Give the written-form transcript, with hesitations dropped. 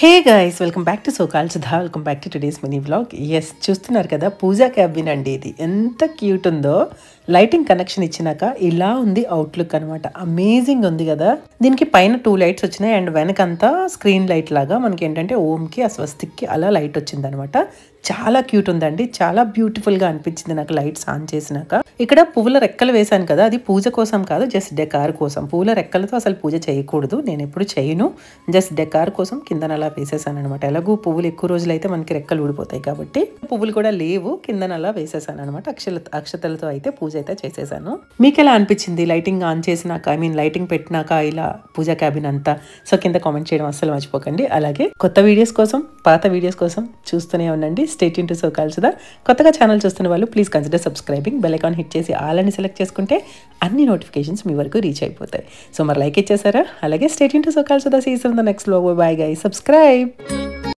Hey guys, welcome back to సోకాల్ Sudha. Welcome back to today's mini vlog. Yes, చూస్తున్నారు కదా పూజా cabin అండి. ఇది ఎంత క్యూట్ ఉందో. లైటింగ్ కనెక్షన్ ఇచ్చినాక ఇలా ఉంది అవుట్లుక్ అనమాట. అమేజింగ్ ఉంది కదా. దీనికి పైన 2 లైట్స్ వచ్చినాయి అండ్ వెనకంతా స్క్రీన్ లైట్ లాగా మనకి ఏంటంటే ఓంకి ఆ స్వస్తిక్కి అలా లైట్ వచ్చింది అనమాట. చాలా క్యూట్ ఉందండి. చాలా బ్యూటిఫుల్ గా అనిపించింది నాకు లైట్స్ ఆన్ చేసినాక. ఇక్కడ పువ్వుల రెక్కలు వేశాను కదా, అది పూజ కోసం కాదు, జస్ట్ డెకార్ కోసం. పువ్వుల రెక్కలతో అసలు పూజ చేయకూడదు, నేను ఎప్పుడు చేయను. జస్ట్ డెకార్ కోసం కిందన అలా వేసేసాను అనమాట. ఎలాగూ పువ్వులు ఎక్కువ రోజులు అయితే మనకి రెక్కలు ఊడిపోతాయి కాబట్టి పువ్వులు కూడా లేవు, కిందన అలా వేసేసాను అనమాట. అక్షతలతో అయితే పూజ అయితే చేసేసాను. మీకు ఎలా అనిపించింది లైటింగ్ ఆన్ చేసినాక, లైటింగ్ పెట్టినాక ఇలా పూజా క్యాబిన్ అంతా? సో కింద కామెంట్ చేయడం అస్సలు మర్చిపోకండి. అలాగే కొత్త వీడియోస్ కోసం, పాత వీడియోస్ కోసం చూస్తూనే ఉండండి. స్టే ట్యూన్ టు సోకాల్ సుధా. కొత్తగా ఛానల్ చూస్తున్న వాళ్ళు please consider subscribing. Bell icon hit చేసి ఆల్ అని సెలెక్ట్ చేసుకుంటే అన్ని నోటిఫికేషన్స్ మీ వరకు రీచ్ అయిపోతాయి. సో మరి లైక్ ఇచ్చేసారా? అలాగే స్టే ట్యూన్ టు సోకాల్ Sudha. See you in the next vlog. Bye guys, subscribe.